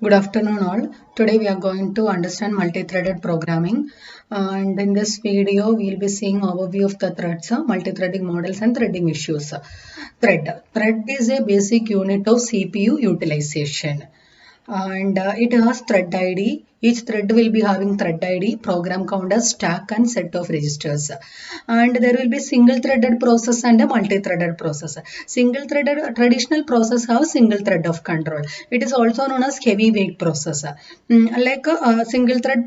Good afternoon all. Today we are going to understand multi-threaded programming and in this video we will be seeing overview of the threads, multi-threading models and threading issues. Thread is a basic unit of CPU utilization and it has thread ID. Each thread will be having thread ID, program counter, stack and set of registers. And there will be single threaded process and a multi-threaded process. Single threaded traditional process have single thread of control. It is also known as heavyweight process. Like a single thread,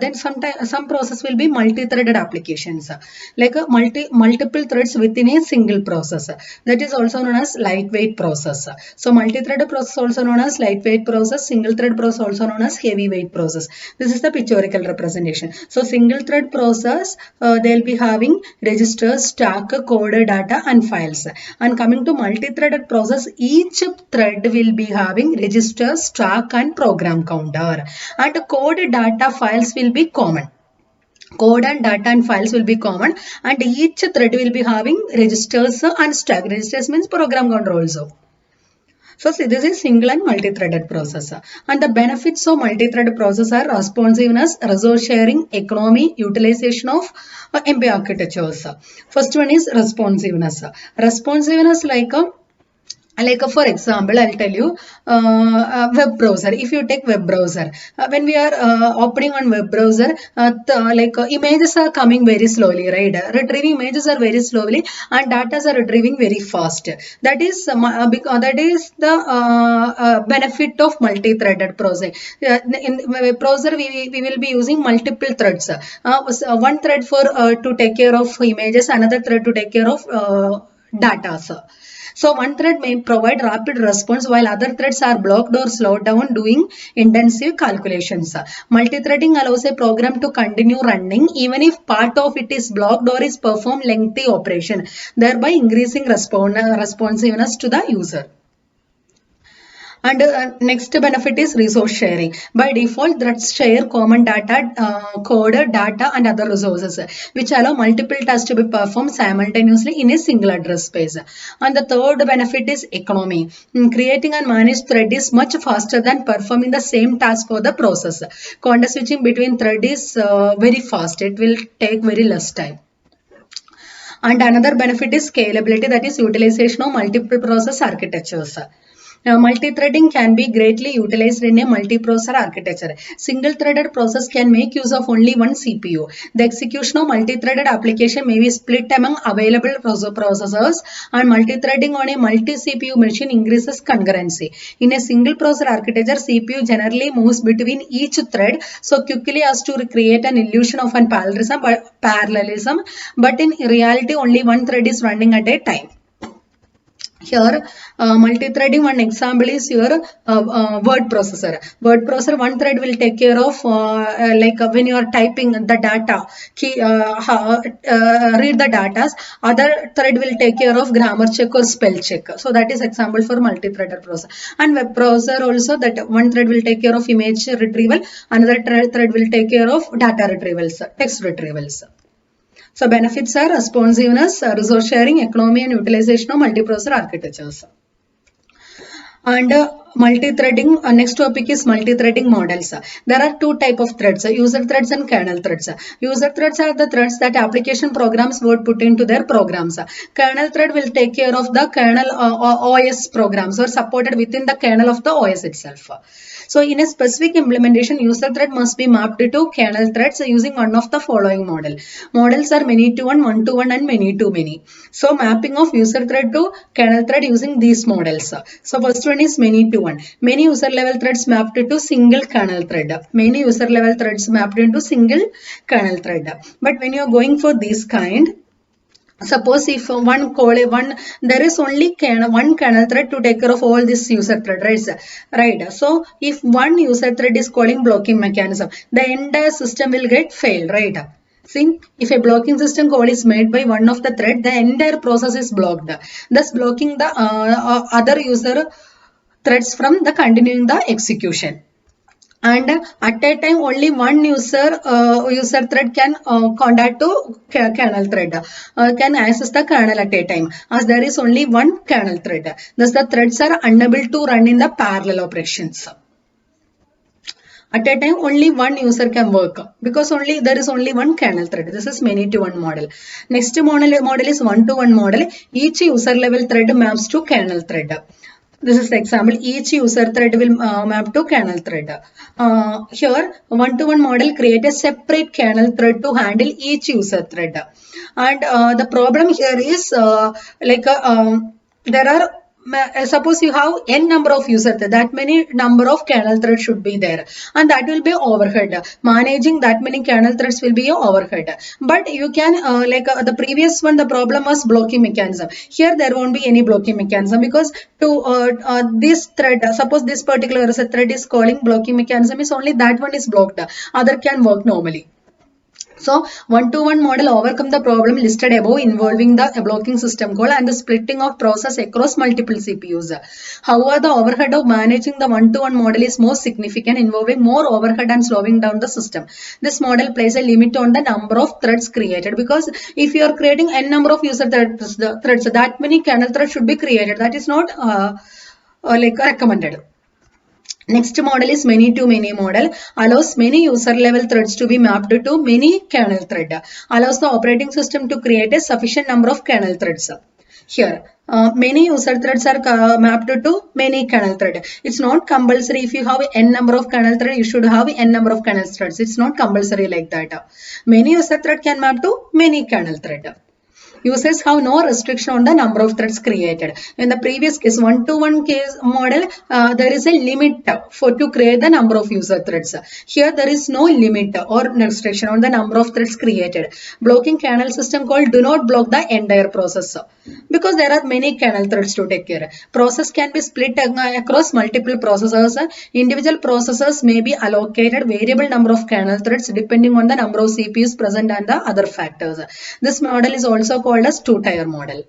then some process will be multi-threaded applications. Like a multiple threads within a single process. That is also known as lightweight process. So multi-threaded process also known as lightweight process. Single thread process also known as heavyweight process. This is the pictorial representation. So single thread process, they'll be having registers, stack, code, data and files. And coming to multi-threaded process, each thread will be having registers, stack and program counter. And code, data, files will be common. Code and data and files will be common, and each thread will be having registers and stack. Registers means program counter also. So see, this is single and multi-threaded process. And the benefits of multi-threaded process are responsiveness, resource sharing, economy, utilization of MP architectures. First one is responsiveness. Responsiveness like for example, I'll tell you web browser. If you take web browser, when we are opening on web browser, images are coming very slowly, right? Retrieving images are very slowly and data are retrieving very fast. That is the benefit of multi-threaded process. In web browser, we will be using multiple threads. One thread for to take care of images, another thread to take care of data. So one thread may provide rapid response while other threads are blocked or slowed down doing intensive calculations. Multi-threading allows a program to continue running even if part of it is blocked or is perform lengthy operation, thereby increasing responsiveness to the user. And next benefit is resource sharing. By default, threads share common data, code, data and other resources which allow multiple tasks to be performed simultaneously in a single address space. And the third benefit is economy. Creating and managed thread is much faster than performing the same task for the process. Context switching between thread is very fast. It will take very less time. And another benefit is scalability, that is utilization of multiple process architectures. Multi-threading can be greatly utilized in a multiprocessor architecture. Single-threaded process can make use of only one CPU. The execution of multi-threaded application may be split among available processors, and multi-threading on a multi-CPU machine increases concurrency. In a single-processor architecture, CPU generally moves between each thread so quickly as to create an illusion of an parallelism, but in reality only one thread is running at a time. Here, multi-threading, one example is your word processor. Word processor, one thread will take care of when you are typing the data, read the data, other thread will take care of grammar check or spell check. So that is example for multi-threaded processor. And web browser also, that one thread will take care of image retrieval, another thread will take care of data retrievals, text retrievals. So benefits are responsiveness, resource sharing, economy and utilization of multiprocessor architectures. And multi-threading, next topic is multi-threading models. There are two types of threads, user threads and kernel threads. User threads are the threads that application programs would put into their programs. Kernel thread will take care of the kernel OS programs or supported within the kernel of the OS itself. So in a specific implementation, user thread must be mapped to kernel threads using one of the following model. Models are many-to-one, one-to-one and many-to-many. So mapping of user thread to kernel thread using these models. So first one is many-to-one. Many user level threads mapped to single kernel thread. Many user level threads mapped into single kernel thread. But when you are going for this kind, suppose if there is only one kernel thread to take care of all this user thread, right? So if one user thread is calling blocking mechanism, the entire system will get failed, right? See, if a blocking system call is made by one of the thread, the entire process is blocked, thus blocking the other user threads from the continuing the execution. And at a time only one user thread can contact to kernel thread, can access the kernel at a time, as there is only one kernel thread. Thus the threads are unable to run in the parallel operations. At a time, only one user can work because there is only one kernel thread. This is many-to-one model. Next model is one-to-one model. Each user level thread maps to kernel thread. This is the example. Each user thread will map to kernel thread. Here, one-to-one model create a separate kernel thread to handle each user thread. And the problem here is there are suppose you have n number of user threads, that many number of kernel threads should be there, and that will be overhead. Managing that many kernel threads will be a overhead. But you can the previous one, the problem was blocking mechanism. Here there won't be any blocking mechanism because to this thread, suppose this particular thread is calling blocking mechanism, is only that one is blocked, other can work normally. So, one-to-one model overcome the problem listed above involving the blocking system call and the splitting of process across multiple CPUs. However, the overhead of managing the one-to-one model is more significant, involving more overhead and slowing down the system. This model places a limit on the number of threads created, because if you are creating n number of user threads, that many kernel threads should be created. That is not recommended. Next model is many-to-many model, allows many user level threads to be mapped to many kernel thread, allows the operating system to create a sufficient number of kernel threads. Here, many user threads are mapped to many kernel thread. It's not compulsory. If you have n number of kernel thread, you should have n number of kernel threads. It's not compulsory like that. Many user thread can map to many kernel thread. Users have no restriction on the number of threads created. In the previous case, one-to-one case model, there is a limit to create the number of user threads. Here, there is no limit or restriction on the number of threads created. Blocking kernel system call do not block the entire process because there are many kernel threads to take care. Process can be split across multiple processors. Individual processors may be allocated variable number of kernel threads depending on the number of CPUs present and the other factors. This model is also called as two-tier model.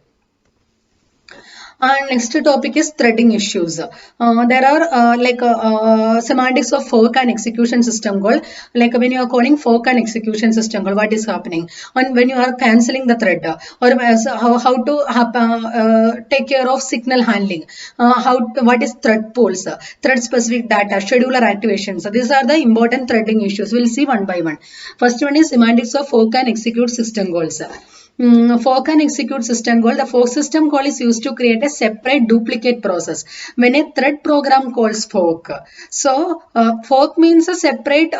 And next topic is threading issues. There are semantics of fork and execution system call. Like when you are calling fork and execution system call, what is happening? And when you are cancelling the thread, or how to take care of signal handling, what is thread pools, thread specific data, scheduler activations. So these are the important threading issues. We'll see one by one. First one is semantics of fork and execute system calls. Fork and execute system call. The fork system call is used to create a separate duplicate process when a thread program calls fork. So fork means a separate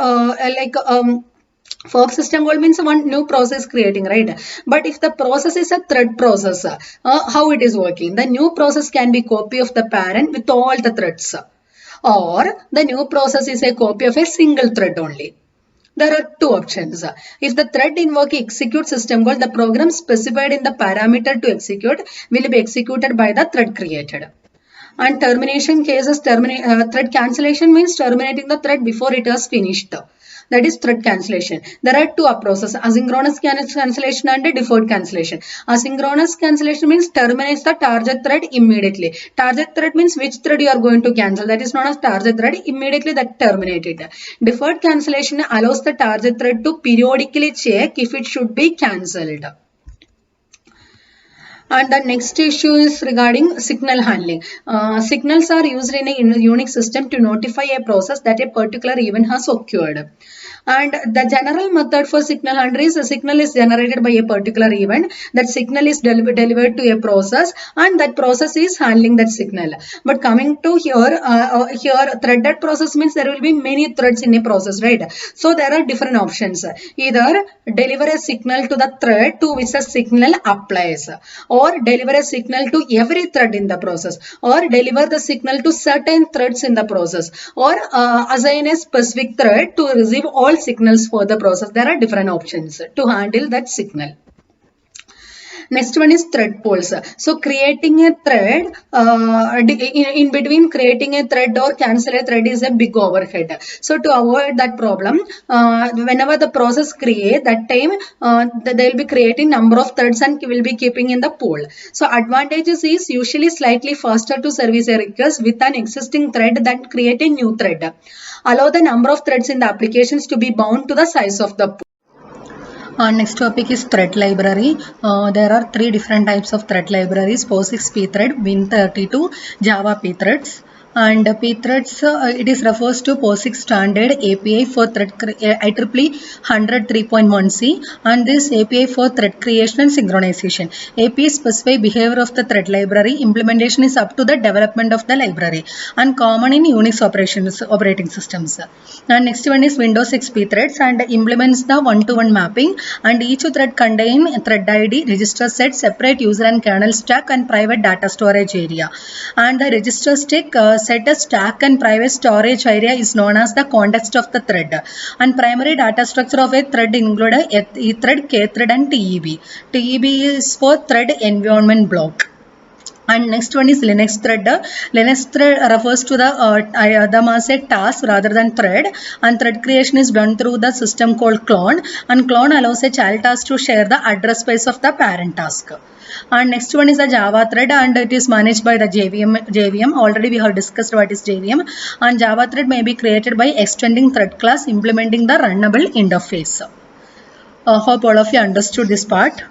fork system call means one new process creating, right? But if the process is a thread process, how it is working? The new process can be copy of the parent with all the threads, or the new process is a copy of a single thread only. There are two options. If the thread invoke execute system call, the program specified in the parameter to execute will be executed by the thread created. And termination cases, thread cancellation means terminating the thread before it has finished. That is thread cancellation. There are two approaches, asynchronous cancellation and deferred cancellation. Asynchronous cancellation means terminates the target thread immediately. Target thread means which thread you are going to cancel. That is known as target thread. Immediately that terminated. Deferred cancellation allows the target thread to periodically check if it should be cancelled. And the next issue is regarding signal handling. Signals are used in a Unix system to notify a process that a particular event has occurred. And the general method for signal handling is a signal is generated by a particular event. That signal is delivered to a process, and that process is handling that signal. But coming to here threaded process means there will be many threads in a process, right? So there are different options. Either deliver a signal to the thread to which the signal applies, or deliver a signal to every thread in the process, or deliver the signal to certain threads in the process, or assign a specific thread to receive all signals for the process. There are different options to handle that signal. Next one is thread pools. So creating a thread, in between creating a thread or cancel a thread is a big overhead. So to avoid that problem, whenever the process create, that time they will be creating number of threads and will be keeping in the pool. So advantages is usually slightly faster to service a request with an existing thread than create a new thread. Allow the number of threads in the applications to be bound to the size of the pool. Next topic is thread library. There are three different types of thread libraries: POSIX pthread, Win32, Java pthreads. And pthreads, it is refers to POSIX standard API for thread IEEE 100 3.1c, and this API for thread creation and synchronization. API specify behavior of the thread library. Implementation is up to the development of the library and common in Unix operating systems. And next one is Windows XP threads and implements the one-to-one mapping, and each thread contain thread ID, register set, separate user and kernel stack, and private data storage area. And the register set a stack and private storage area is known as the context of the thread. And primary data structure of a thread include a thread, K thread, and TEB. TEB is for thread environment block. And next one is Linux thread. Linux thread refers to the as a task rather than thread, and thread creation is done through the system called clone, and clone allows a child task to share the address space of the parent task. And next one is a Java thread, and it is managed by the JVM. Already we have discussed what is JVM. And Java thread may be created by extending thread class, implementing the runnable interface. Hope all of you understood this part.